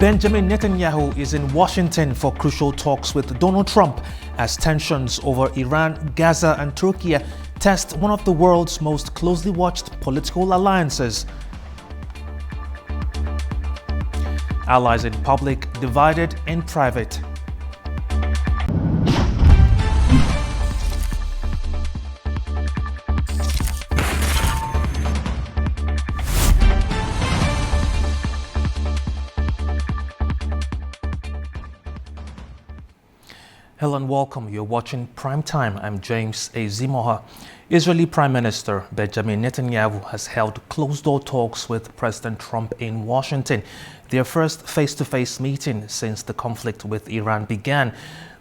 Benjamin Netanyahu is in Washington for crucial talks with Donald Trump as tensions over Iran, Gaza and Turkey test one of the world's most closely watched political alliances. Allies in public, divided in private. Hello and welcome. You're watching Primetime. I'm James Azimoha. Israeli Prime Minister Benjamin Netanyahu has held closed-door talks with President Trump in Washington, their first face-to-face meeting since the conflict with Iran began.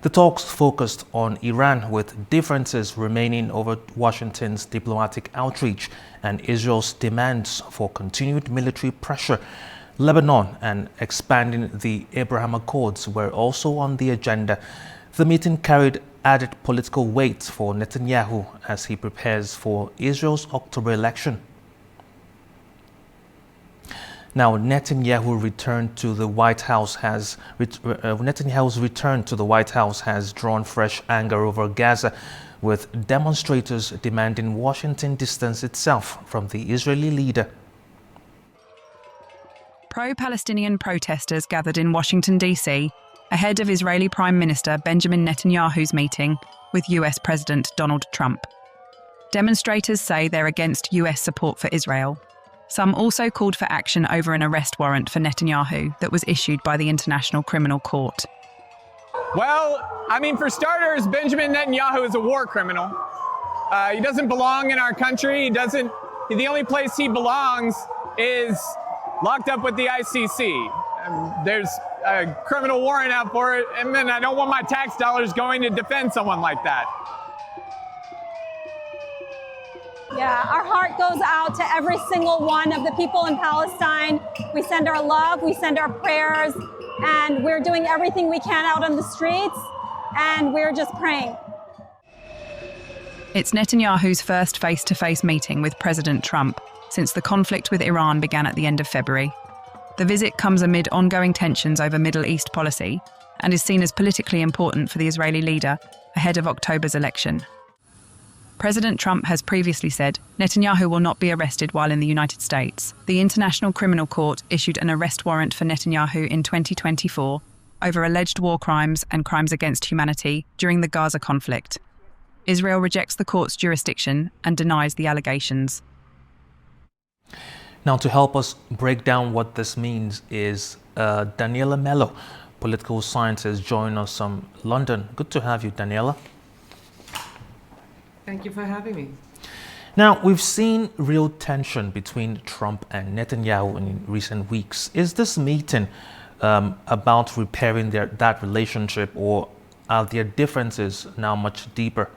The talks focused on Iran, with differences remaining over Washington's diplomatic outreach and Israel's demands for continued military pressure. Lebanon and expanding the Abraham Accords were also on the agenda. The meeting carried added political weight for Netanyahu as he prepares for Israel's October election. Now, Netanyahu's return to the White House has drawn fresh anger over Gaza, with demonstrators demanding Washington distance itself from the Israeli leader. Pro-Palestinian protesters gathered in Washington, D.C., ahead of Israeli Prime Minister Benjamin Netanyahu's meeting with US President Donald Trump. Demonstrators say they're against US support for Israel. Some also called for action over an arrest warrant for Netanyahu that was issued by the International Criminal Court. Well, for starters, Benjamin Netanyahu is a war criminal. He doesn't belong in our country. The only place he belongs is locked up with the ICC. There's a criminal warrant out for it, and then I don't want my tax dollars going to defend someone like that. Yeah, our heart goes out to every single one of the people in Palestine. We send our love, we send our prayers, and we're doing everything we can out on the streets, and we're just praying. It's Netanyahu's first face-to-face meeting with President Trump since the conflict with Iran began at the end of February. The visit comes amid ongoing tensions over Middle East policy and is seen as politically important for the Israeli leader ahead of October's election. President Trump has previously said Netanyahu will not be arrested while in the United States. The International Criminal Court issued an arrest warrant for Netanyahu in 2024 over alleged war crimes and crimes against humanity during the Gaza conflict. Israel rejects the court's jurisdiction and denies the allegations. Now, to help us break down what this means is Daniela Mello, political scientist, joining us from London. Good to have you, Daniela. Thank you for having me. Now, we've seen real tension between Trump and Netanyahu in recent weeks. Is this meeting about repairing that relationship, or are their differences now much deeper?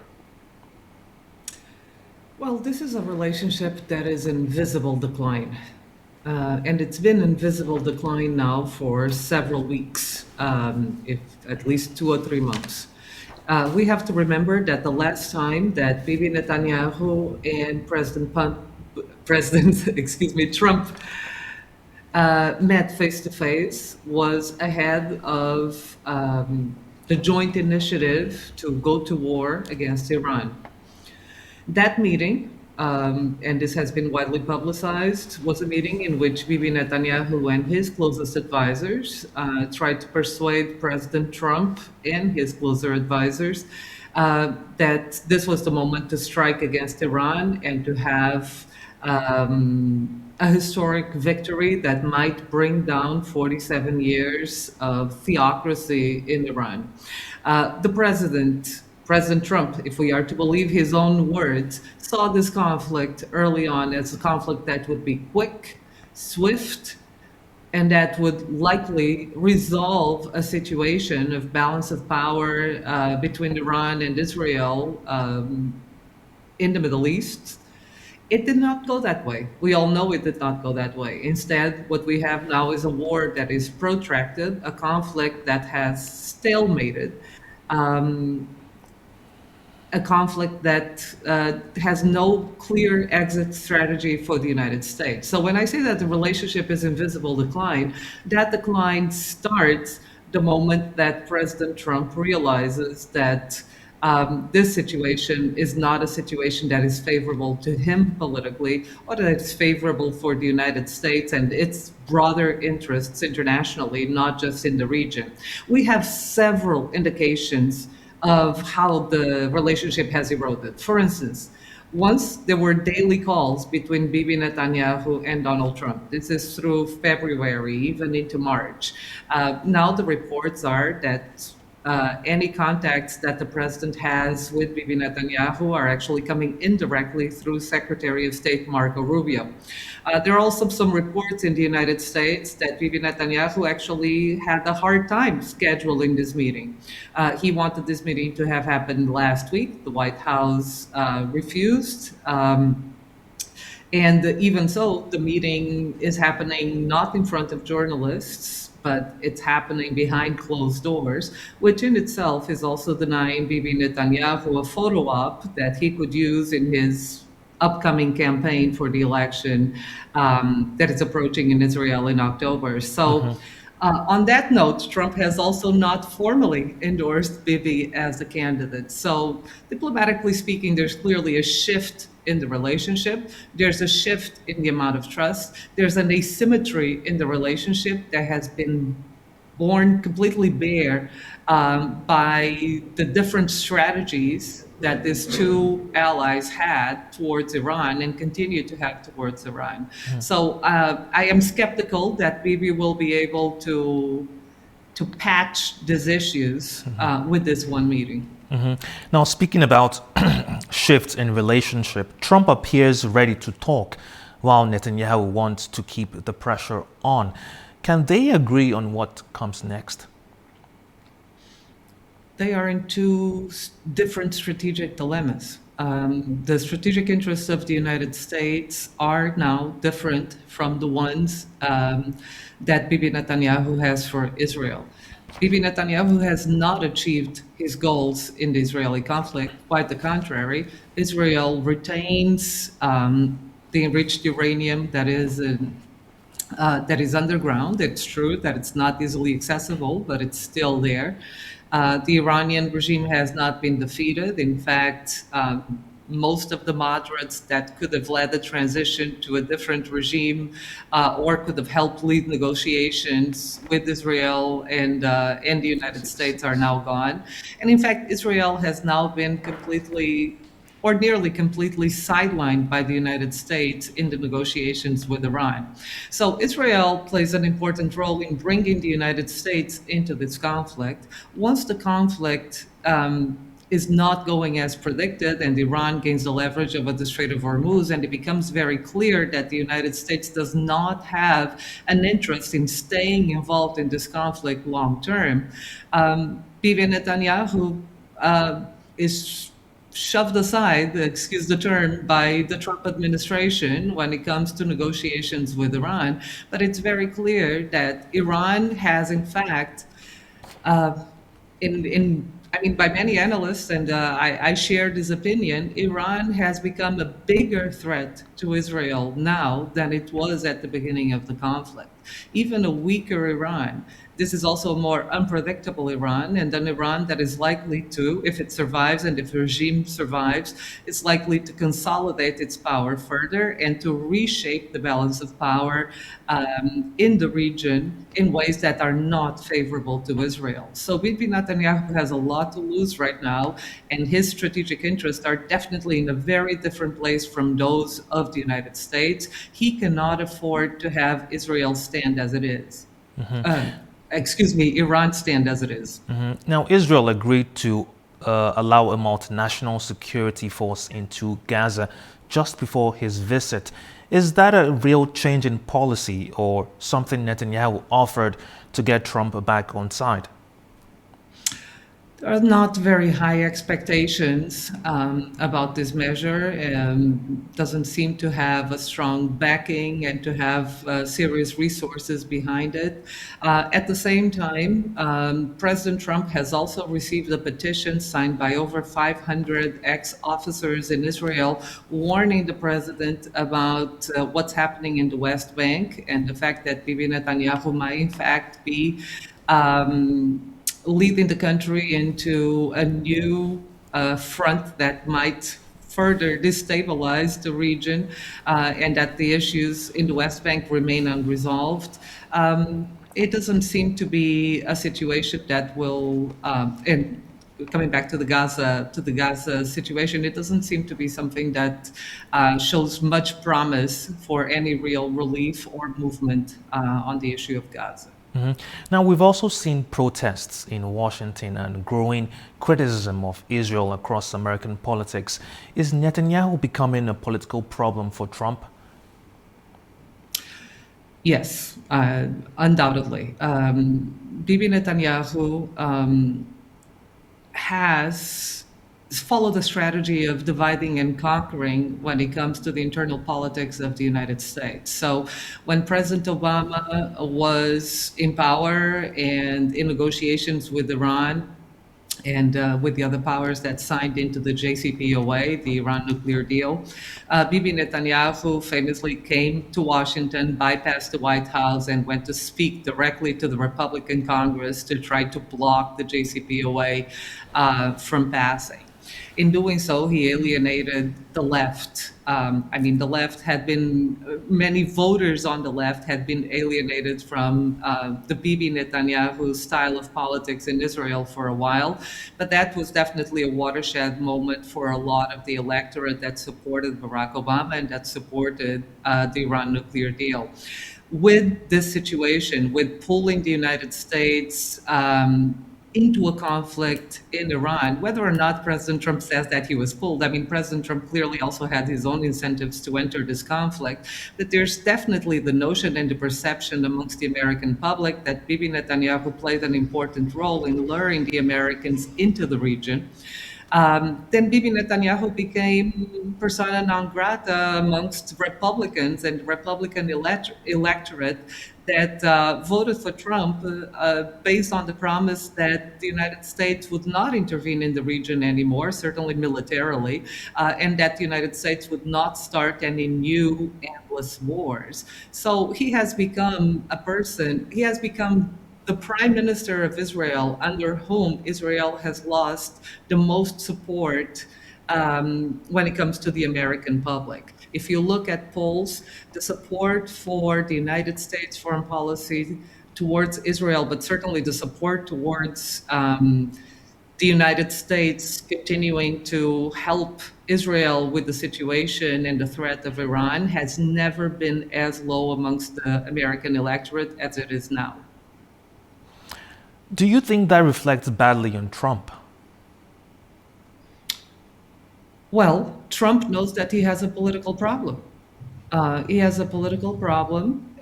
Well, this is a relationship that is in visible decline. And it's been in visible decline now for several weeks, if at least 2 or 3 months. We have to remember that the last time that Bibi Netanyahu and President Trump met face-to-face was ahead of the joint initiative to go to war against Iran. That meeting, and this has been widely publicized, was a meeting in which Bibi Netanyahu and his closest advisors tried to persuade President Trump and his closer advisors that this was the moment to strike against Iran and to have a historic victory that might bring down 47 years of theocracy in Iran. President Trump, if we are to believe his own words, saw this conflict early on as a conflict that would be quick, swift, and that would likely resolve a situation of balance of power between Iran and Israel in the Middle East. It did not go that way. We all know it did not go that way. Instead, what we have now is a war that is protracted, a conflict that has stalemated, a conflict that has no clear exit strategy for the United States. So when I say that the relationship is in visible decline, that decline starts the moment that President Trump realizes that this situation is not a situation that is favorable to him politically, or that it's favorable for the United States and its broader interests internationally, not just in the region. We have several indications of how the relationship has eroded. For instance, once there were daily calls between Bibi Netanyahu and Donald Trump. This is through February, even into March. Now the reports are that any contacts that the president has with Bibi Netanyahu are actually coming indirectly through Secretary of State Marco Rubio. There are also some reports in the United States that Bibi Netanyahu actually had a hard time scheduling this meeting. He wanted this meeting to have happened last week. The White House refused. And even so, the meeting is happening not in front of journalists, but it's happening behind closed doors, which in itself is also denying Bibi Netanyahu a photo op that he could use in his upcoming campaign for the election that is approaching in Israel in October. So on that note, Trump has also not formally endorsed Bibi as a candidate. So diplomatically speaking, there's clearly a shift in the relationship. There's a shift in the amount of trust. There's an asymmetry in the relationship that has been borne completely bare by the different strategies that these two allies had towards Iran and continue to have towards Iran. So I am skeptical that Bibi will be able to patch these issues with this one meeting. Now, speaking about shifts in relationship, Trump appears ready to talk while Netanyahu wants to keep the pressure on. Can they agree on what comes next? They are in two different strategic dilemmas. The strategic interests of the United States are now different from the ones that Bibi Netanyahu has for Israel. Bibi Netanyahu has not achieved his goals in the Israeli conflict. Quite the contrary, Israel retains the enriched uranium that is underground. It's true that it's not easily accessible, but it's still there. The Iranian regime has not been defeated. In fact, most of the moderates that could have led the transition to a different regime or could have helped lead negotiations with Israel and the United States are now gone. And in fact, Israel has now been completely or nearly completely sidelined by the United States in the negotiations with Iran. So Israel plays an important role in bringing the United States into this conflict. Once the conflict is not going as predicted and Iran gains the leverage of the Strait of Hormuz, and it becomes very clear that the United States does not have an interest in staying involved in this conflict long term, Bibi Netanyahu is shoved aside, excuse the term, by the Trump administration when it comes to negotiations with Iran. But it's very clear that Iran has, in fact, by many analysts, and I share this opinion, Iran has become a bigger threat to Israel now than it was at the beginning of the conflict. Even a weaker Iran. This is also a more unpredictable Iran, and an Iran that is likely to, if it survives and if the regime survives, it's likely to consolidate its power further and to reshape the balance of power in the region in ways that are not favorable to Israel. So Bibi Netanyahu has a lot to lose right now, and his strategic interests are definitely in a very different place from those of the United States. He cannot afford to have Israel stand as it is. Iran stand as it is. Now, Israel agreed to allow a multinational security force into Gaza just before his visit. Is that a real change in policy or something Netanyahu offered to get Trump back on side? There are not very high expectations about this measure. Doesn't seem to have a strong backing and to have serious resources behind it. At the same time, President Trump has also received a petition signed by over 500 ex-officers in Israel warning the president about what's happening in the West Bank and the fact that Bibi Netanyahu might in fact be leading the country into a new front that might further destabilize the region, and that the issues in the West Bank remain unresolved. It doesn't seem to be a situation that will, and coming back to the Gaza situation, it doesn't seem to be something that shows much promise for any real relief or movement on the issue of Gaza. Now, we've also seen protests in Washington and growing criticism of Israel across American politics. Is Netanyahu becoming a political problem for Trump? Yes, undoubtedly. Bibi Netanyahu has followed the strategy of dividing and conquering when it comes to the internal politics of the United States. So when President Obama was in power and in negotiations with Iran and with the other powers that signed into the JCPOA, the Iran nuclear deal, Bibi Netanyahu famously came to Washington, bypassed the White House, and went to speak directly to the Republican Congress to try to block the JCPOA from passing. In doing so, he alienated the left. The left had been, many voters on the left had been alienated from the Bibi Netanyahu style of politics in Israel for a while. But that was definitely a watershed moment for a lot of the electorate that supported Barack Obama and that supported the Iran nuclear deal. With this situation, with pulling the United States into a conflict in Iran, whether or not President Trump says that he was pulled. President Trump clearly also had his own incentives to enter this conflict, but there's definitely the notion and the perception amongst the American public that Bibi Netanyahu played an important role in luring the Americans into the region. Then Bibi Netanyahu became persona non grata amongst Republicans and Republican electorate that voted for Trump based on the promise that the United States would not intervene in the region anymore, certainly militarily, and that the United States would not start any new endless wars. So he has become the prime minister of Israel, under whom Israel has lost the most support when it comes to the American public. If you look at polls, the support for the United States foreign policy towards Israel, but certainly the support towards the United States continuing to help Israel with the situation and the threat of Iran has never been as low amongst the American electorate as it is now. Do you think that reflects badly on Trump? Well, Trump knows that he has a political problem. He has a political problem.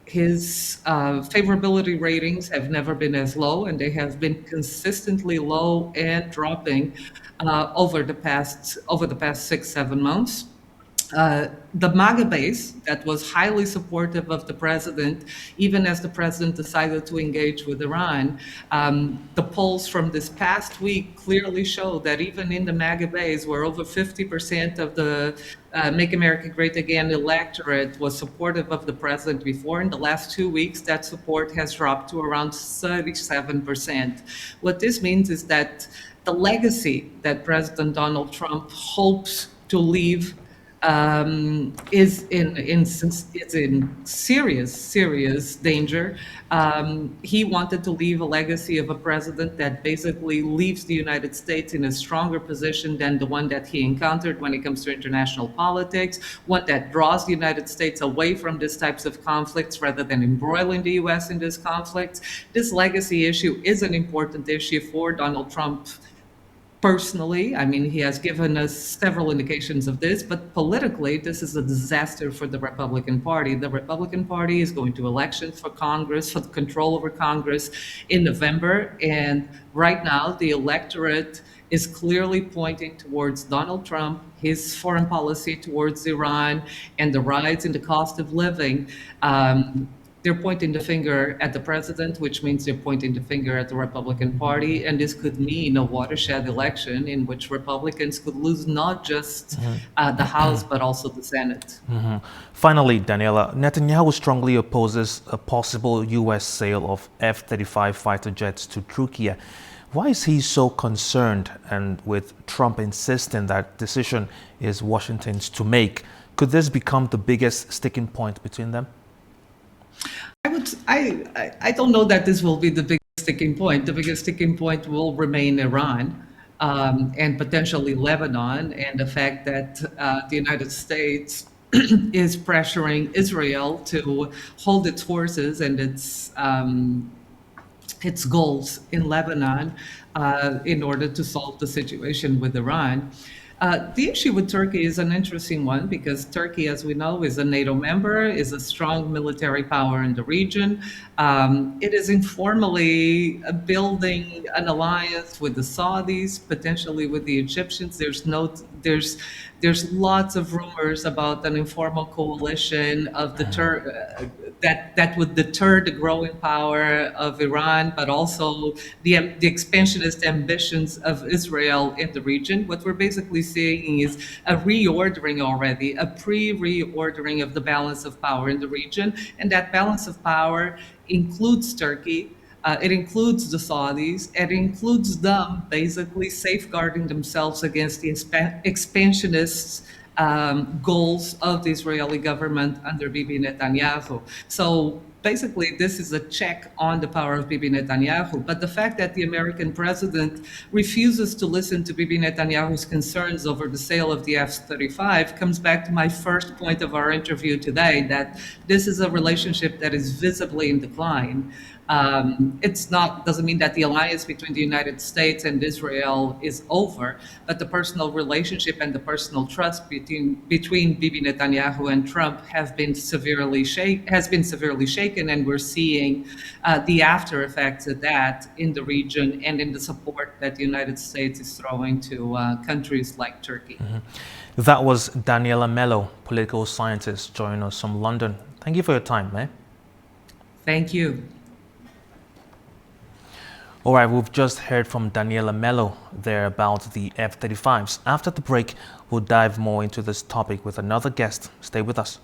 His favorability ratings have never been as low, and they have been consistently low and dropping over the past 6-7 months. The MAGA base that was highly supportive of the president, even as the president decided to engage with Iran, the polls from this past week clearly show that even in the MAGA base, where over 50% of the Make America Great Again electorate was supportive of the president before, in the last 2 weeks, that support has dropped to around 37%. What this means is that the legacy that President Donald Trump hopes to leave is in serious danger. He wanted to leave a legacy of a president that basically leaves the United States in a stronger position than the one that he encountered when it comes to international politics, one that draws the United States away from these types of conflicts rather than embroiling the US in these conflicts. This legacy issue is an important issue for Donald Trump personally. I mean, he has given us several indications of this, but politically, this is a disaster for the Republican Party. The Republican Party is going to elections for Congress, for the control over Congress in November. And right now, the electorate is clearly pointing towards Donald Trump, his foreign policy towards Iran, and the rise in the cost of living. They're pointing the finger at the president, which means they're pointing the finger at the Republican Party. And this could mean a watershed election in which Republicans could lose not just the House, but also the Senate. Finally, Daniela, Netanyahu strongly opposes a possible U.S. sale of F-35 fighter jets to Turkey. Why is he so concerned? And with Trump insisting that decision is Washington's to make, could this become the biggest sticking point between them? I don't know that this will be the biggest sticking point. The biggest sticking point will remain Iran and potentially Lebanon, and the fact that the United States is pressuring Israel to hold its horses and its goals in Lebanon in order to solve the situation with Iran. The issue with Turkey is an interesting one because Turkey, as we know, is a NATO member, is a strong military power in the region. It is informally building an alliance with the Saudis, potentially with the Egyptians. There's lots of rumors about an informal coalition of the that would deter the growing power of Iran, but also the expansionist ambitions of Israel in the region. What we're basically seeing is a reordering already, a pre-reordering of the balance of power in the region. And that balance of power includes Turkey. It includes the Saudis. It includes them basically safeguarding themselves against the expansionists' goals of the Israeli government under Bibi Netanyahu. So basically, this is a check on the power of Bibi Netanyahu. But the fact that the American president refuses to listen to Bibi Netanyahu's concerns over the sale of the F-35 comes back to my first point of our interview today, that this is a relationship that is visibly in decline. Doesn't mean that the alliance between the United States and Israel is over, but the personal relationship and the personal trust between Bibi Netanyahu and Trump has been severely shaken, and we're seeing the after effects of that in the region and in the support that the United States is throwing to countries like Turkey. That was Daniela Mello, political scientist, joining us from London. Thank you for your time, man. Thank you. All right, we've just heard from Daniela Mello there about the F-35s. After the break, we'll dive more into this topic with another guest. Stay with us.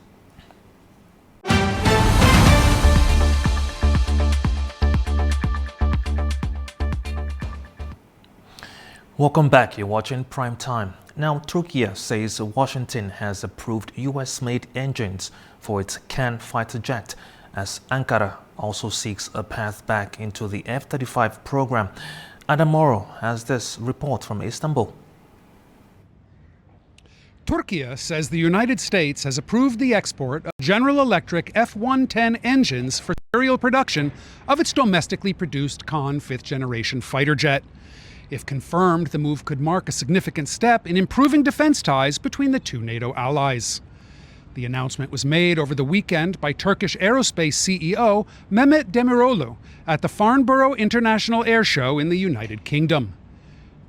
Welcome back. You're watching Primetime. Now, Turkey says Washington has approved US-made engines for its Can fighter jet, as Ankara also seeks a path back into the F-35 program. Adam Moro has this report from Istanbul. Turkey says the United States has approved the export of General Electric F-110 engines for serial production of its domestically produced Kan fifth-generation fighter jet. If confirmed, the move could mark a significant step in improving defense ties between the two NATO allies. The announcement was made over the weekend by Turkish aerospace CEO Mehmet Demirolu at the Farnborough International Air Show in the United Kingdom.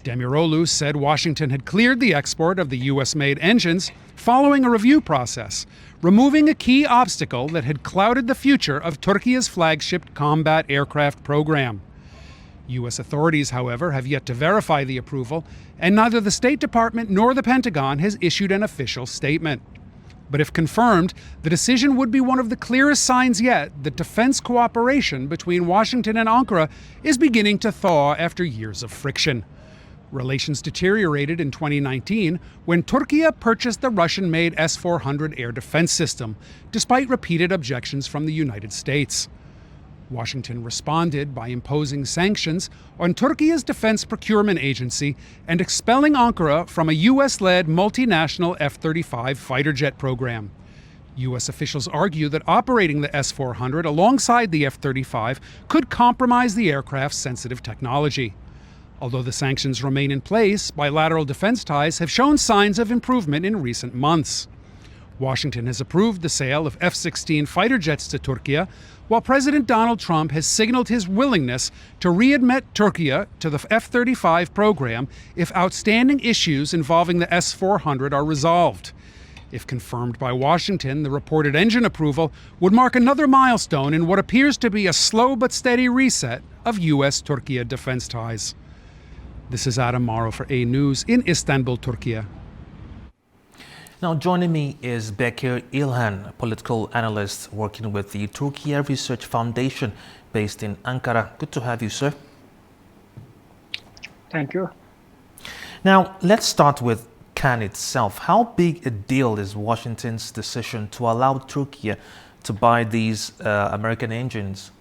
Demirolu said Washington had cleared the export of the US-made engines following a review process, removing a key obstacle that had clouded the future of Turkey's flagship combat aircraft program. U.S. authorities, however, have yet to verify the approval, and neither the State Department nor the Pentagon has issued an official statement. But if confirmed, the decision would be one of the clearest signs yet that defense cooperation between Washington and Ankara is beginning to thaw after years of friction. Relations deteriorated in 2019 when Turkey purchased the Russian-made S-400 air defense system, despite repeated objections from the United States. Washington responded by imposing sanctions on Turkey's defense procurement agency and expelling Ankara from a U.S.-led multinational F-35 fighter jet program. U.S. officials argue that operating the S-400 alongside the F-35 could compromise the aircraft's sensitive technology. Although the sanctions remain in place, bilateral defense ties have shown signs of improvement in recent months. Washington has approved the sale of F-16 fighter jets to Turkey, while President Donald Trump has signaled his willingness to readmit Turkey to the F-35 program if outstanding issues involving the S-400 are resolved. If confirmed by Washington, the reported engine approval would mark another milestone in what appears to be a slow but steady reset of U.S.-Turkey defense ties. This is Adam Morrow for A News in Istanbul, Turkey. Now joining me is Bekir İlhan, a political analyst working with the Turkey Research Foundation based in Ankara. Good to have you, sir. Thank you. Now let's start with Cannes itself. How big a deal is Washington's decision to allow Turkey to buy these American engines?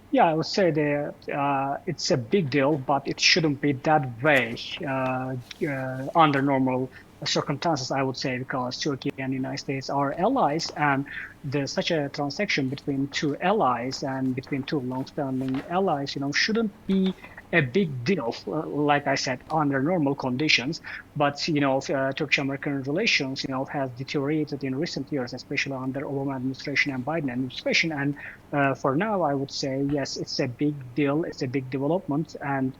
Yeah, I would say that it's a big deal, but it shouldn't be that way under normal circumstances, I would say, because Turkey and the United States are allies, and such a transaction between two allies and between two long-standing allies, shouldn't be a big deal, like I said, under normal conditions. But Turkish-American relations, has deteriorated in recent years, especially under Obama administration and Biden administration. And for now, I would say yes, it's a big deal. It's a big development, and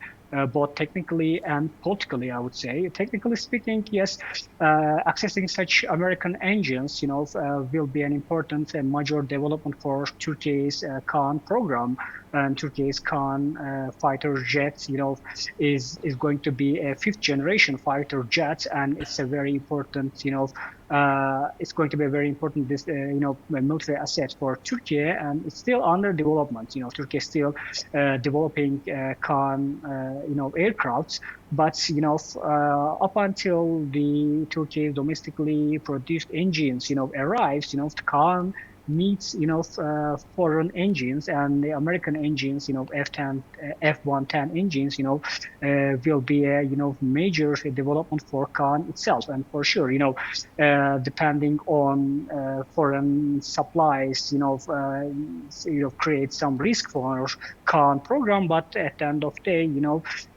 both technically and politically, I would say. Technically speaking, yes, accessing such American engines, will be an important and major development for Turkey's Kaan program. And Turkey's Kaan fighter jets, is going to be a fifth generation fighter jet, and it's a very important, it's going to be a very important, military asset for Turkey, and it's still under development. Turkey is still developing Kaan, aircrafts, but up until the Turkey domestically produced engines, arrives, the Kaan needs foreign engines, and the American engines, F-10, F-110 engines, will be a major development for Kaan itself. And for sure, depending on foreign supplies, create some risk for Kaan program. But at the end of the day,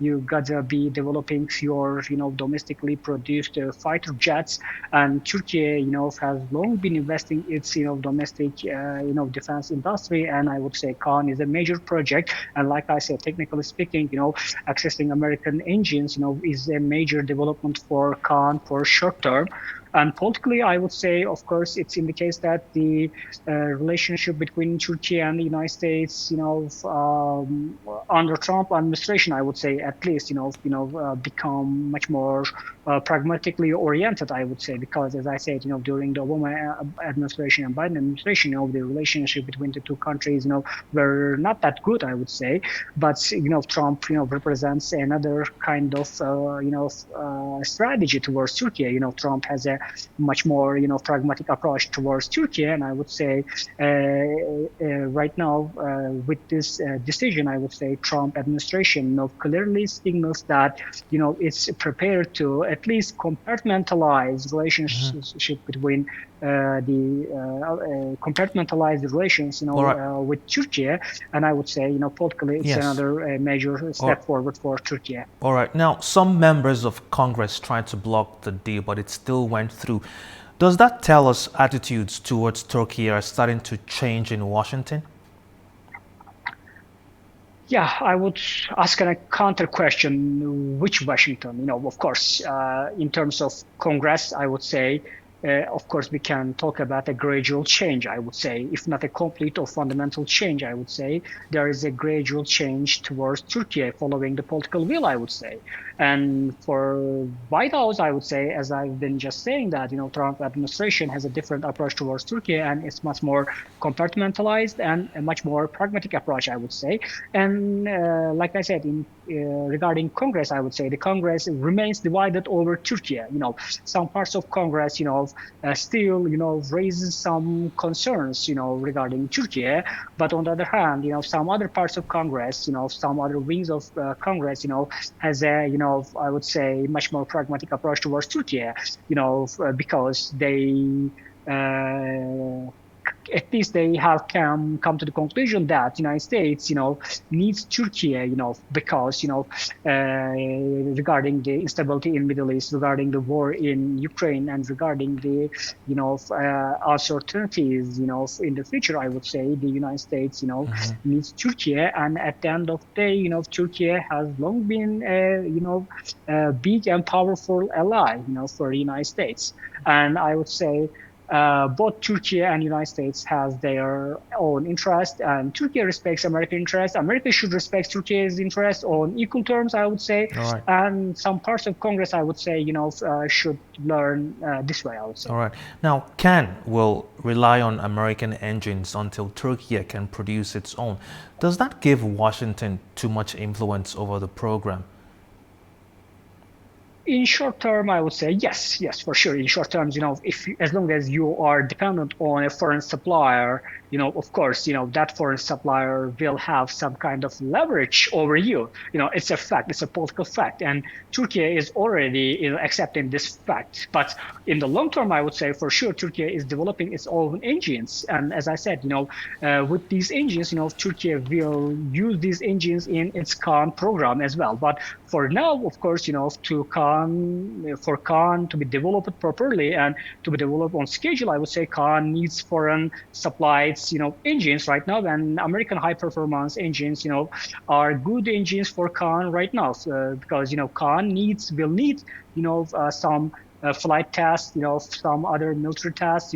you gotta be developing your domestically produced fighter jets, and Turkey has long been investing its domestic defense industry, and I would say Kaan is a major project. And like I said, technically speaking, accessing American engines, is a major development for Kaan for short term. And politically, I would say, of course, it's in the case that the relationship between Turkey and the United States, under Trump administration, I would say, at least, become much more pragmatically oriented, I would say, because as I said, during the Obama administration and Biden administration, the relationship between the two countries, were not that good, I would say. But, Trump, represents another kind of, strategy towards Turkey. Trump has a much more, pragmatic approach towards Turkey. And I would say right now, with this decision, I would say Trump administration, clearly signals that, it's prepared to at least compartmentalize relationship between compartmentalize the relations, with Turkey. And I would say, politically, it's another major step forward for Turkey. All right. Now, some members of Congress tried to block the deal, but it still went through. Does that tell us attitudes towards Turkey are starting to change in Washington? Yeah, I would ask a counter question, which Washington? Of course, in terms of Congress, I would say, of course, we can talk about a gradual change, I would say, if not a complete or fundamental change, I would say. There is a gradual change towards Turkey following the political will, I would say. And for White House, I would say, as I've been just saying, that, Trump administration has a different approach towards Turkey, and it's much more compartmentalized and a much more pragmatic approach, I would say. And like I said, regarding Congress, I would say the Congress remains divided over Turkey. Some parts of Congress, still, raises some concerns, regarding Turkey. But on the other hand, some other parts of Congress, some other wings of Congress, has a, I would say, much more pragmatic approach towards Turkey, because they at least they have come to the conclusion that United States, needs Turkey, because, regarding the instability in Middle East, regarding the war in Ukraine, and regarding the, uncertainties, in the future, I would say the United States, needs Turkey. And at the end of the day, Turkey has long been, a big and powerful ally, for the United States. And I would say both Turkey and United States has their own interest, and Turkey respects American interest. America should respect Turkey's interest on equal terms, I would say. All right. And some parts of Congress, I would say, should learn this way, I would say. All right. Now, Cannes will rely on American engines until Turkey can produce its own. Does that give Washington too much influence over the program? In short term, I would say yes, for sure. In short terms, as long as you are dependent on a foreign supplier, of course, that foreign supplier will have some kind of leverage over you. It's a fact, it's a political fact, and Turkey is already, accepting this fact. But in the long term, I would say for sure, Turkey is developing its own engines, and as I said, with these engines, Turkey will use these engines in its Khan program as well. But for now, of course, for Khan to be developed properly and to be developed on schedule, I would say Khan needs foreign supplied, engines right now, and American high performance engines, are good engines for Khan right now, because Khan will need some flight tests, some other military tests.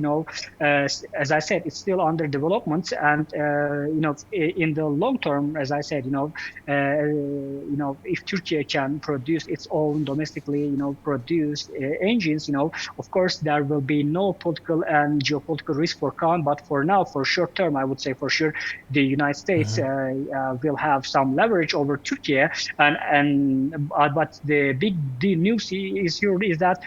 As I said, it's still under development, and in the long term, as I said, if Turkey can produce its own domestically, produced engines, of course there will be no political and geopolitical risk for Khan. But for now, for short term, I would say for sure the United States will have some leverage over Turkey, but the big news is here is that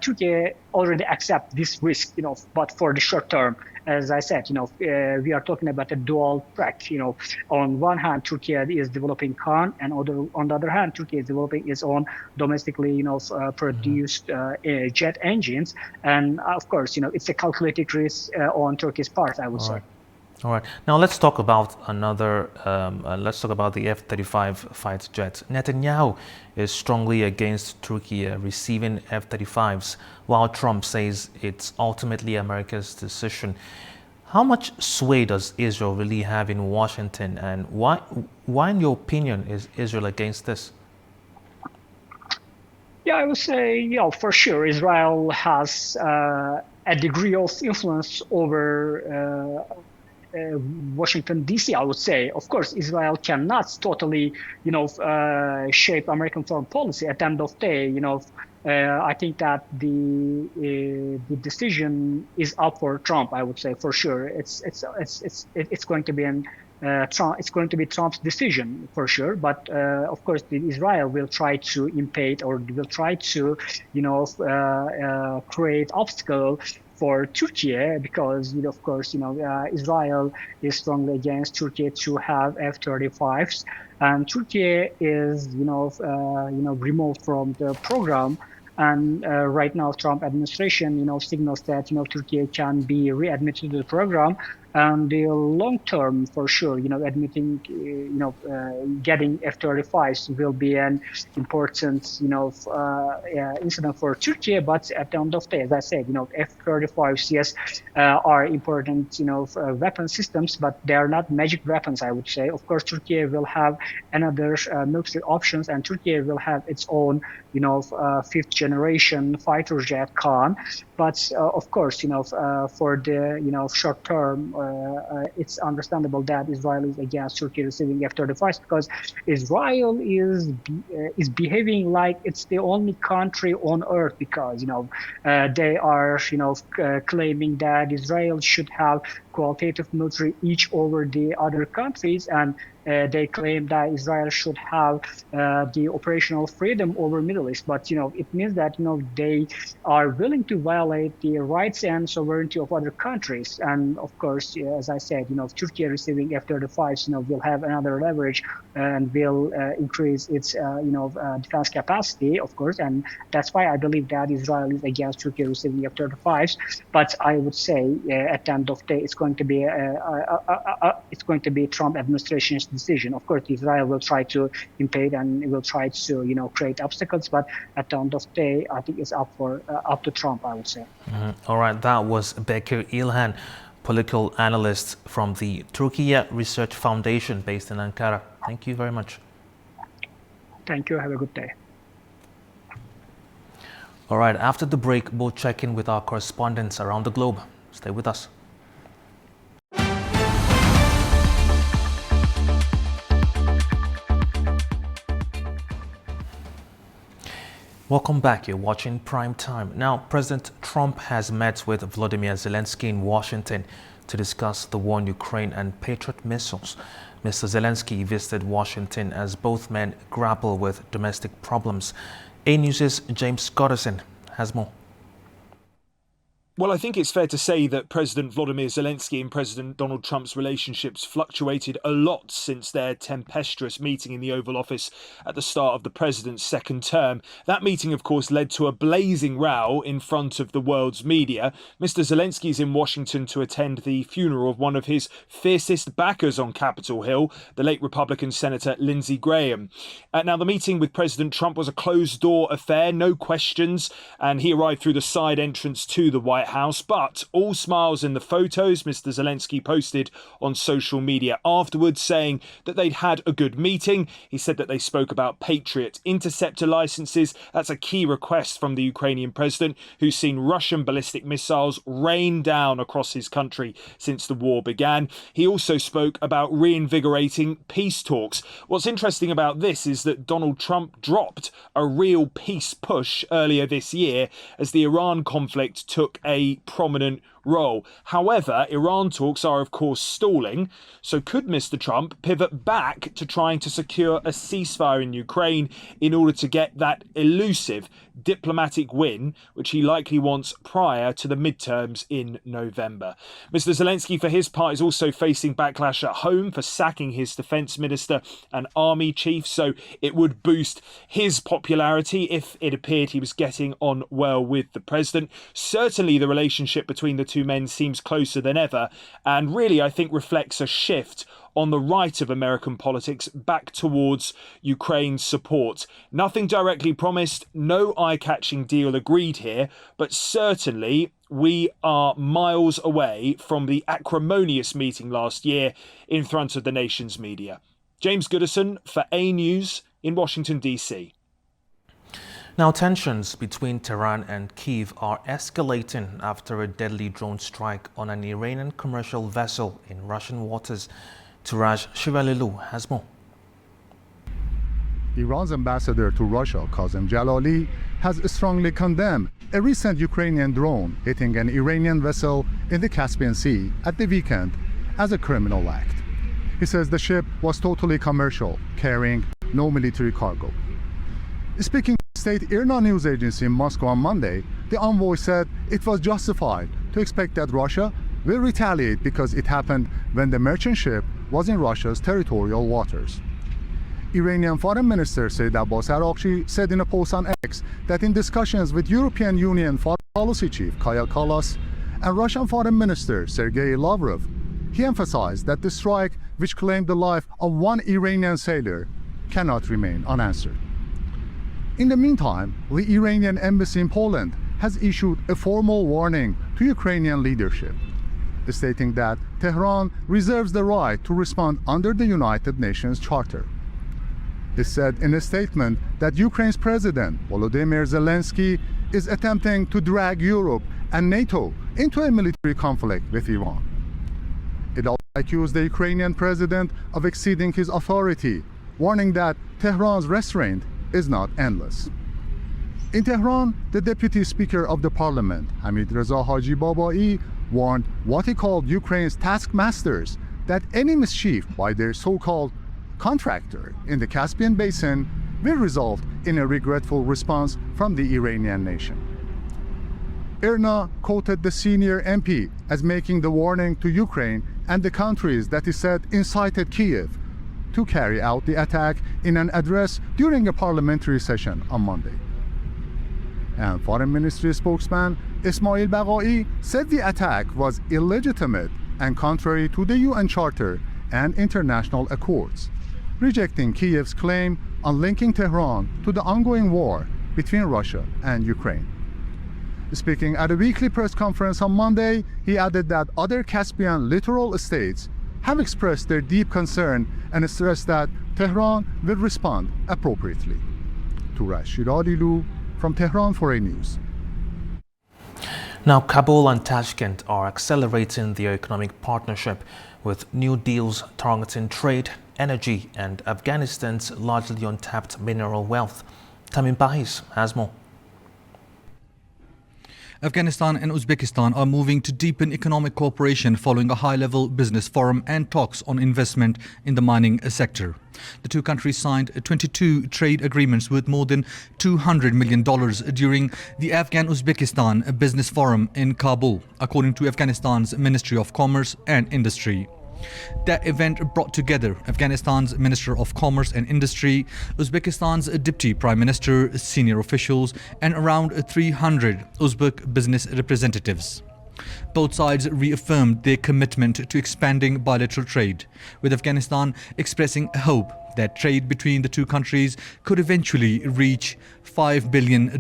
Turkey already accept this risk, but for the short term, as I said, we are talking about a dual track. On one hand, Turkey is developing Khan, and on the other hand, Turkey is developing its own domestically, produced jet engines. And of course, it's a calculated risk on Turkey's part, I would say. All right. Now let's talk about the F-35 fighter jet. Netanyahu is strongly against Turkey receiving F-35s, while Trump says it's ultimately America's decision. How much sway does Israel really have in Washington, and why, in your opinion, is Israel against this? Yeah, I would say, for sure, Israel has a degree of influence over Washington, D.C., I would say. Of course, Israel cannot totally, shape American foreign policy. At the end of the day, I think that the decision is up for Trump. I would say for sure. It's going to be it's going to be Trump's decision for sure. But of course, Israel will try to impede or will try to, create obstacle for Turkey, because of course Israel is strongly against Turkey to have F-35s, and Turkey is removed from the program. And right now, Trump administration signals that Turkey can be readmitted to the program. And the long term, for sure, admitting, getting F-35s will be an important, incident for Turkey. But at the end of the day, as I said, F-35s, yes, are important, weapon systems, but they are not magic weapons, I would say. Of course, Turkey will have another military options, and Turkey will have its own, fifth generation fighter jet Khan. But of course, for the short term, it's understandable that Israel is against Turkey receiving F-35s, because Israel is behaving like it's the only country on earth, because they are claiming that Israel should have qualitative military edge over the other countries, and they claim that Israel should have the operational freedom over Middle East. But it means that they are willing to violate the rights and sovereignty of other countries. And of course, as I said, Turkey receiving F-35s, will have another leverage and will increase its defense capacity, of course. And that's why I believe that Israel is against Turkey receiving F-35s. But I would say at the end of the day, it's going to be Trump administration's decision. Of course, Israel will try to impede and will try to create obstacles. But at the end of the day, I think it's up to Trump, I would say. All right, that was Bekir İlhan, political analyst from the Turkey Research Foundation based in Ankara. Thank you very much. Thank you. Have a good day. All right, after the break, we'll check in with our correspondents around the globe. Stay with us. Welcome back. You're watching Prime Time. Now, President Trump has met with Volodymyr Zelensky in Washington to discuss the war in Ukraine and Patriot missiles. Mr. Zelensky visited Washington as both men grapple with domestic problems. A-News' James Goddison has more. Well, I think it's fair to say that President Volodymyr Zelensky and President Donald Trump's relationships fluctuated a lot since their tempestuous meeting in the Oval Office at the start of the president's second term. That meeting, of course, led to a blazing row in front of the world's media. Mr. Zelensky is in Washington to attend the funeral of one of his fiercest backers on Capitol Hill, the late Republican Senator Lindsey Graham. Now, the meeting with President Trump was a closed-door affair, no questions, and he arrived through the side entrance to the White House, but all smiles in the photos Mr. Zelensky posted on social media afterwards, saying that they'd had a good meeting. He said that they spoke about Patriot interceptor licenses. That's a key request from the Ukrainian president, who's seen Russian ballistic missiles rain down across his country since the war began. He also spoke about reinvigorating peace talks. What's interesting about this is that Donald Trump dropped a real peace push earlier this year as the Iran conflict took a prominent role. However, Iran talks are, of course, stalling. So could Mr. Trump pivot back to trying to secure a ceasefire in Ukraine in order to get that elusive diplomatic win, which he likely wants prior to the midterms in November? Mr. Zelensky, for his part, is also facing backlash at home for sacking his defense minister and army chief. So it would boost his popularity if it appeared he was getting on well with the president. Certainly the relationship between the two men seems closer than ever, and really I think reflects a shift on the right of American politics back towards Ukraine's support. Nothing directly promised, no eye-catching deal agreed here, but certainly we are miles away from the acrimonious meeting last year in front of the nation's media. James Goodison for A-News in Washington, D.C. Now, tensions between Tehran and Kyiv are escalating after a deadly drone strike on an Iranian commercial vessel in Russian waters. Turaj Shivalilu has more. Iran's ambassador to Russia, Kazem Jalali, has strongly condemned a recent Ukrainian drone hitting an Iranian vessel in the Caspian Sea at the weekend as a criminal act. He says the ship was totally commercial, carrying no military cargo. Speaking to state IRNA news agency in Moscow on Monday, the envoy said it was justified to expect that Russia will retaliate because it happened when the merchant ship was in Russia's territorial waters. Iranian Foreign Minister Said Abbas Araghchi said in a post on X that in discussions with European Union Foreign Policy Chief Kaja Kallas and Russian Foreign Minister Sergei Lavrov, he emphasized that the strike, which claimed the life of one Iranian sailor, cannot remain unanswered. In the meantime, the Iranian embassy in Poland has issued a formal warning to Ukrainian leadership, stating that Tehran reserves the right to respond under the United Nations Charter. It said in a statement that Ukraine's president, Volodymyr Zelensky, is attempting to drag Europe and NATO into a military conflict with Iran. It also accused the Ukrainian president of exceeding his authority, warning that Tehran's restraint is not endless. In Tehran, the deputy speaker of the parliament, Hamid Reza Haji Babai, warned what he called Ukraine's taskmasters that any mischief by their so-called contractor in the Caspian Basin will result in a regretful response from the Iranian nation. IRNA quoted the senior MP as making the warning to Ukraine and the countries that he said incited Kiev to carry out the attack in an address during a parliamentary session on Monday. And Foreign Ministry spokesman Ismail Baghai said the attack was illegitimate and contrary to the UN Charter and international accords, rejecting Kiev's claim on linking Tehran to the ongoing war between Russia and Ukraine. Speaking at a weekly press conference on Monday, he added that other Caspian littoral states have expressed their deep concern and stressed that Tehran will respond appropriately. Turash Shiradilu from Tehran Foreign News. Now, Kabul and Tashkent are accelerating their economic partnership with new deals targeting trade, energy, and Afghanistan's largely untapped mineral wealth. Tamim Bahis has more. Afghanistan and Uzbekistan are moving to deepen economic cooperation following a high-level business forum and talks on investment in the mining sector. The two countries signed 22 trade agreements worth more than $200 million during the Afghan-Uzbekistan Business Forum in Kabul, according to Afghanistan's Ministry of Commerce and Industry. That event brought together Afghanistan's Minister of Commerce and Industry, Uzbekistan's Deputy Prime Minister, senior officials, and around 300 Uzbek business representatives. Both sides reaffirmed their commitment to expanding bilateral trade, with Afghanistan expressing hope that trade between the two countries could eventually reach $5 billion.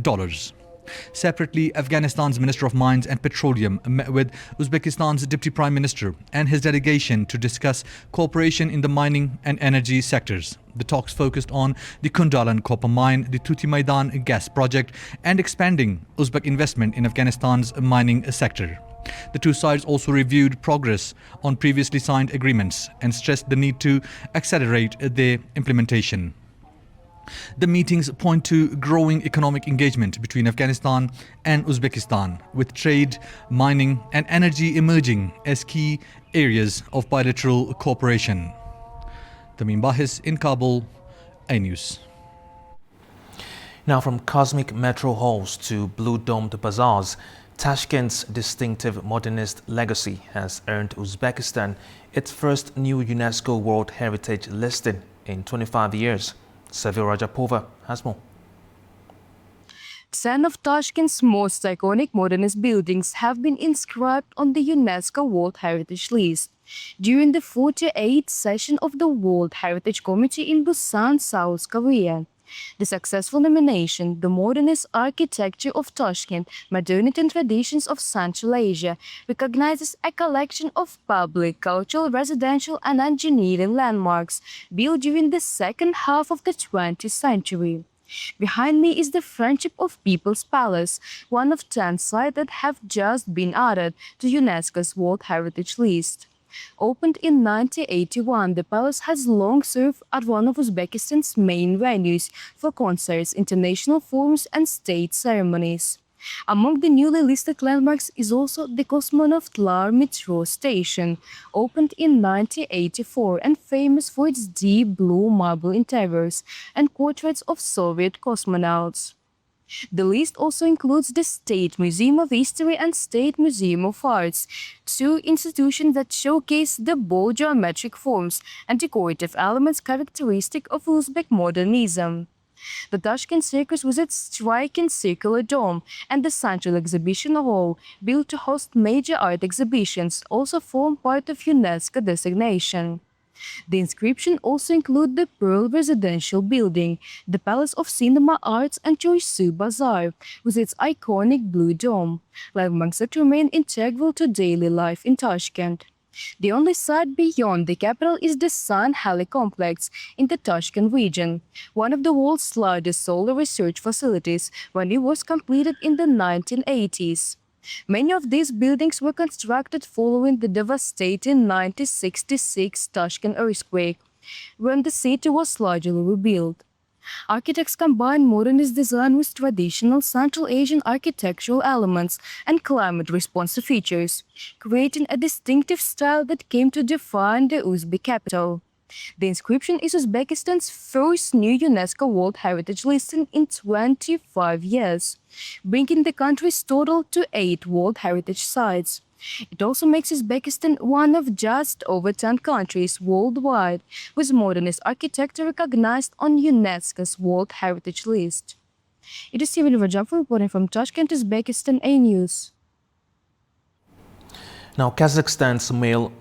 Separately, Afghanistan's Minister of Mines and Petroleum met with Uzbekistan's Deputy Prime Minister and his delegation to discuss cooperation in the mining and energy sectors. The talks focused on the Kundalan copper mine, the Tuti Maidan gas project, and expanding Uzbek investment in Afghanistan's mining sector. The two sides also reviewed progress on previously signed agreements and stressed the need to accelerate their implementation. The meetings point to growing economic engagement between Afghanistan and Uzbekistan, with trade, mining, and energy emerging as key areas of bilateral cooperation. Tamim Bahis in Kabul, A-News. Now, from cosmic metro halls to blue-domed bazaars, Tashkent's distinctive modernist legacy has earned Uzbekistan its first new UNESCO World Heritage listing in 25 years. Savira Rajapova has more. 10 of Tashkent's most iconic modernist buildings have been inscribed on the UNESCO World Heritage List during the 48th session of the World Heritage Committee in Busan, South Korea. The successful nomination, The Modernist Architecture of Tashkent, Modernity and Traditions of Central Asia, recognizes a collection of public, cultural, residential and engineering landmarks built during the second half of the 20th century. Behind me is the Friendship of People's Palace, one of 10 sites that have just been added to UNESCO's World Heritage List. Opened in 1981, the palace has long served as one of Uzbekistan's main venues for concerts, international forums and state ceremonies. Among the newly listed landmarks is also the Cosmonaut Lar metro station, opened in 1984 and famous for its deep blue marble interiors and portraits of Soviet cosmonauts. The list also includes the State Museum of History and State Museum of Arts, two institutions that showcase the bold geometric forms and decorative elements characteristic of Uzbek modernism. The Tashkent Circus with its striking circular dome and the Central Exhibition Hall, built to host major art exhibitions, also form part of UNESCO designation. The inscription also includes the Pearl Residential Building, the Palace of Cinema, Arts and Choisu Bazaar, with its iconic blue dome, landmarks that remain integral to daily life in Tashkent. The only site beyond the capital is the Sun Heli Complex in the Tashkent region, one of the world's largest solar research facilities when it was completed in the 1980s. Many of these buildings were constructed following the devastating 1966 Tashkent earthquake, when the city was largely rebuilt. Architects combine modernist design with traditional Central Asian architectural elements and climate-responsive features, creating a distinctive style that came to define the Uzbek capital. The inscription is Uzbekistan's first new UNESCO World Heritage listing in 25 years, bringing the country's total to 8 World Heritage sites. It also makes Uzbekistan one of just over 10 countries worldwide with modernist architecture recognized on UNESCO's World Heritage List. It is Steven Rajab reporting from Tashkent, Uzbekistan A News. Now, Kazakhstan's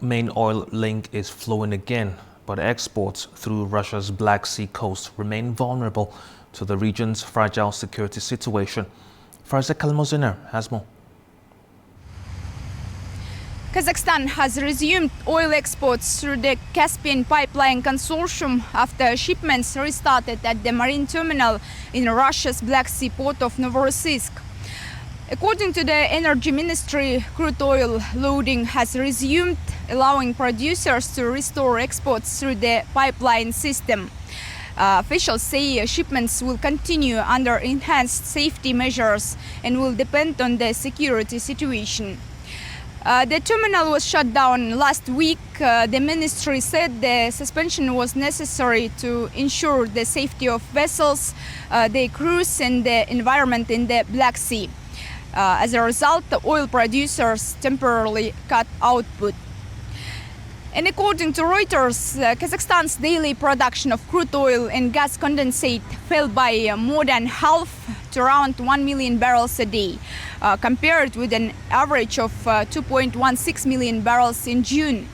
main oil link is flowing again, but exports through Russia's Black Sea coast remain vulnerable to the region's fragile security situation. Farza Kalmoziner has more. Kazakhstan has resumed oil exports through the Caspian Pipeline Consortium after shipments restarted at the marine terminal in Russia's Black Sea port of Novorossiysk. According to the Energy Ministry, crude oil loading has resumed, allowing producers to restore exports through the pipeline system. Officials say shipments will continue under enhanced safety measures and will depend on the security situation. The terminal was shut down last week. The ministry said the suspension was necessary to ensure the safety of vessels, their crews and the environment in the Black Sea. As a result, the oil producers temporarily cut output. And according to Reuters, Kazakhstan's daily production of crude oil and gas condensate fell by more than half to around 1 million barrels a day, compared with an average of 2.16 million barrels in June.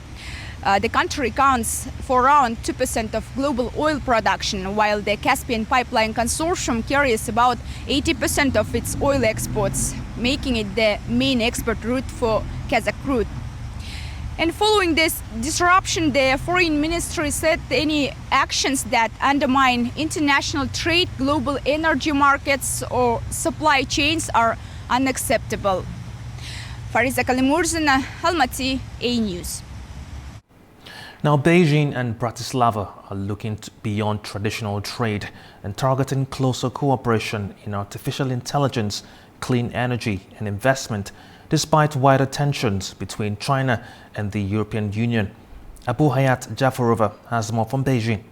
The country accounts for around 2% of global oil production, while the Caspian Pipeline Consortium carries about 80% of its oil exports, making it the main export route for Kazakh crude. And following this disruption, the Foreign Ministry said any actions that undermine international trade, global energy markets or supply chains are unacceptable. Fariza Kalimurzina, Almaty, A News. Now, Beijing and Bratislava are looking beyond traditional trade and targeting closer cooperation in artificial intelligence, clean energy and investment, despite wider tensions between China and the European Union. Abu Hayat Jafarova has more from Beijing.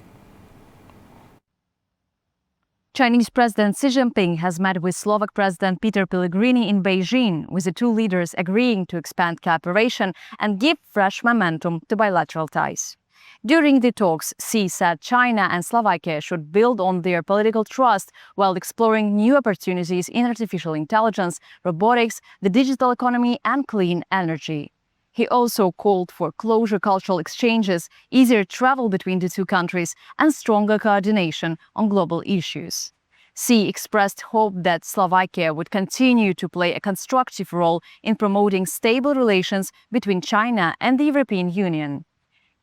Chinese President Xi Jinping has met with Slovak President Peter Pellegrini in Beijing, with the two leaders agreeing to expand cooperation and give fresh momentum to bilateral ties. During the talks, Xi said China and Slovakia should build on their political trust while exploring new opportunities in artificial intelligence, robotics, the digital economy, and clean energy. He also called for closer cultural exchanges, easier travel between the two countries, and stronger coordination on global issues. Xi expressed hope that Slovakia would continue to play a constructive role in promoting stable relations between China and the European Union.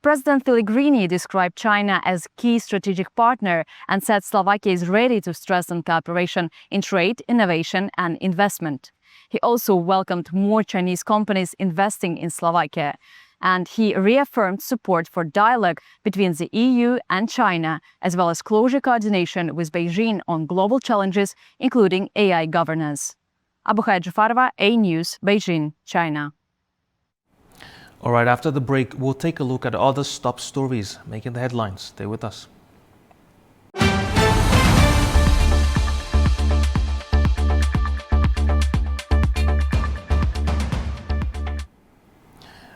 President Pellegrini described China as key strategic partner and said Slovakia is ready to strengthen cooperation in trade, innovation, and investment. He also welcomed more Chinese companies investing in Slovakia, and he reaffirmed support for dialogue between the EU and China, as well as closer coordination with Beijing on global challenges, including AI governance. Abu Hayat Jafarova, A News, Beijing, China. All right, after the break, we'll take a look at other top stories making the headlines. Stay with us.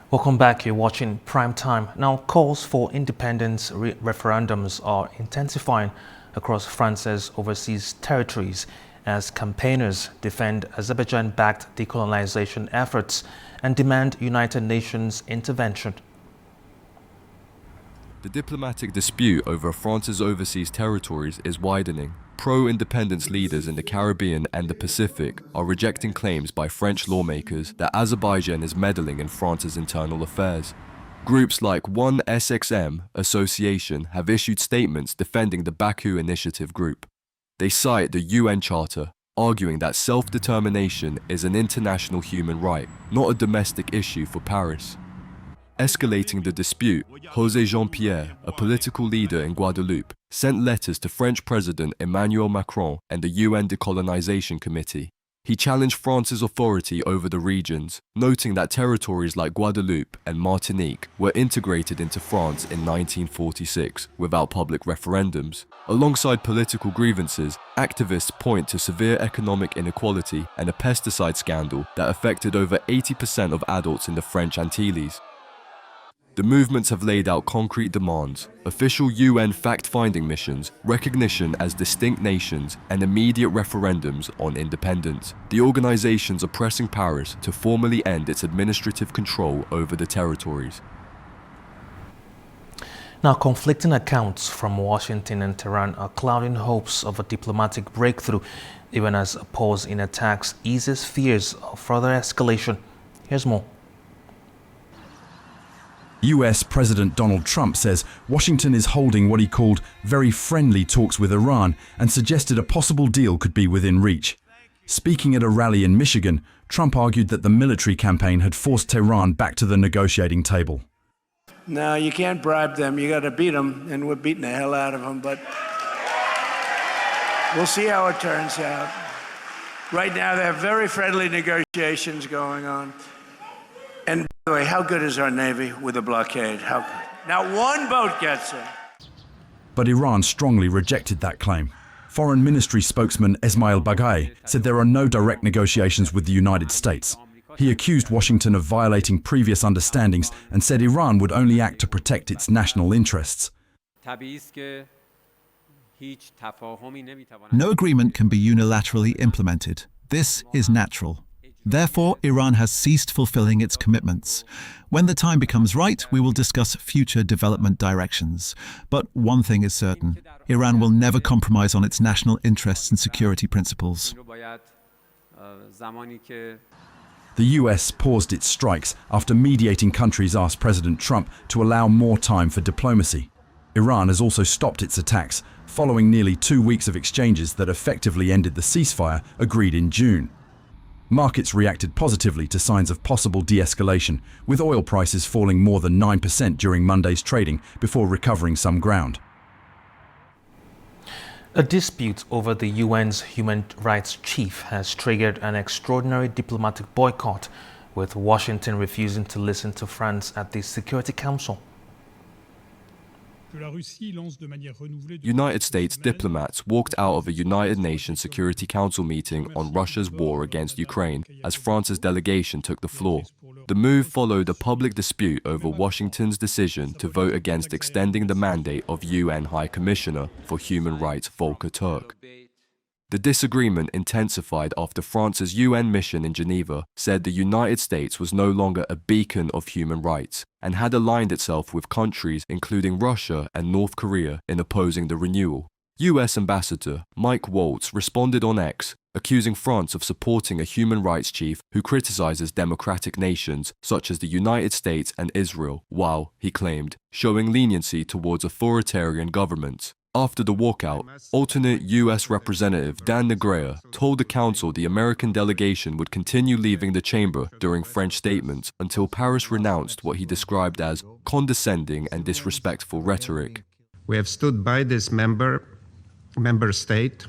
Welcome back. You're watching Primetime. Now, calls for independence referendums are intensifying across France's overseas territories as campaigners defend Azerbaijan-backed decolonization efforts and demand United Nations intervention. The diplomatic dispute over France's overseas territories is widening. Pro-independence leaders in the Caribbean and the Pacific are rejecting claims by French lawmakers that Azerbaijan is meddling in France's internal affairs. Groups like One SXM Association have issued statements defending the Baku Initiative group. They cite the UN Charter, arguing that self-determination is an international human right, not a domestic issue for Paris. Escalating the dispute, José Jean-Pierre, a political leader in Guadeloupe, sent letters to French President Emmanuel Macron and the UN Decolonization Committee. He challenged France's authority over the regions, noting that territories like Guadeloupe and Martinique were integrated into France in 1946 without public referendums. Alongside political grievances, activists point to severe economic inequality and a pesticide scandal that affected over 80% of adults in the French Antilles. The movements have laid out concrete demands: official UN fact-finding missions, recognition as distinct nations, and immediate referendums on independence. The organizations are pressing Paris to formally end its administrative control over the territories. Now, conflicting accounts from Washington and Tehran are clouding hopes of a diplomatic breakthrough, even as a pause in attacks eases fears of further escalation. Here's more. US President Donald Trump says Washington is holding what he called very friendly talks with Iran and suggested a possible deal could be within reach. Speaking at a rally in Michigan, Trump argued that the military campaign had forced Tehran back to the negotiating table. No, you can't bribe them. You got to beat them, and we're beating the hell out of them. But we'll see how it turns out. Right now, they have very friendly negotiations going on. And by the way, how good is our Navy with a blockade? How good? Not one boat gets in. But Iran strongly rejected that claim. Foreign Ministry spokesman Esmail Baghaei said there are no direct negotiations with the United States. He accused Washington of violating previous understandings and said Iran would only act to protect its national interests. No agreement can be unilaterally implemented. This is natural. Therefore, Iran has ceased fulfilling its commitments. When the time becomes right, we will discuss future development directions. But one thing is certain: Iran will never compromise on its national interests and security principles. The US paused its strikes after mediating countries asked President Trump to allow more time for diplomacy. Iran has also stopped its attacks, following nearly 2 weeks of exchanges that effectively ended the ceasefire agreed in June. Markets reacted positively to signs of possible de-escalation, with oil prices falling more than 9% during Monday's trading before recovering some ground. A dispute over the UN's human rights chief has triggered an extraordinary diplomatic boycott, with Washington refusing to listen to France at the Security Council. United States diplomats walked out of a United Nations Security Council meeting on Russia's war against Ukraine as France's delegation took the floor. The move followed a public dispute over Washington's decision to vote against extending the mandate of UN High Commissioner for Human Rights Volker Turk. The disagreement intensified after France's UN mission in Geneva said the United States was no longer a beacon of human rights and had aligned itself with countries including Russia and North Korea in opposing the renewal. US Ambassador Mike Waltz responded on X, accusing France of supporting a human rights chief who criticizes democratic nations such as the United States and Israel, while, he claimed, showing leniency towards authoritarian governments. After the walkout, alternate U.S. Representative Dan Negrea told the Council the American delegation would continue leaving the chamber during French statements until Paris renounced what he described as condescending and disrespectful rhetoric. We have stood by this member state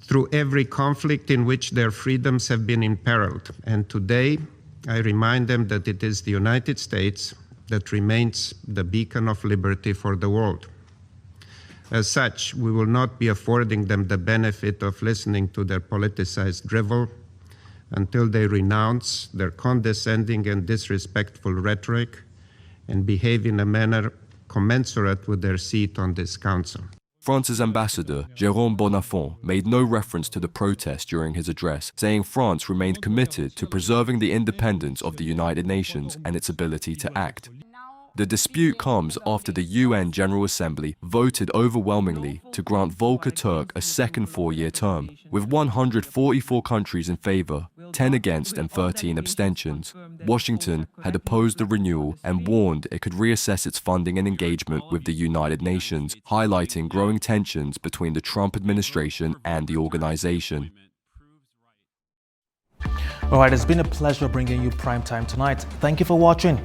through every conflict in which their freedoms have been imperiled. And today, I remind them that it is the United States that remains the beacon of liberty for the world. As such, we will not be affording them the benefit of listening to their politicized drivel until they renounce their condescending and disrespectful rhetoric and behave in a manner commensurate with their seat on this council. France's ambassador, Jérôme Bonafont, made no reference to the protest during his address, saying France remained committed to preserving the independence of the United Nations and its ability to act. The dispute comes after the UN General Assembly voted overwhelmingly to grant Volker Turk a second 4-year term, with 144 countries in favor, 10 against and 13 abstentions. Washington had opposed the renewal and warned it could reassess its funding and engagement with the United Nations, highlighting growing tensions between the Trump administration and the organization. All right, it's been a pleasure bringing you Primetime tonight. Thank you for watching.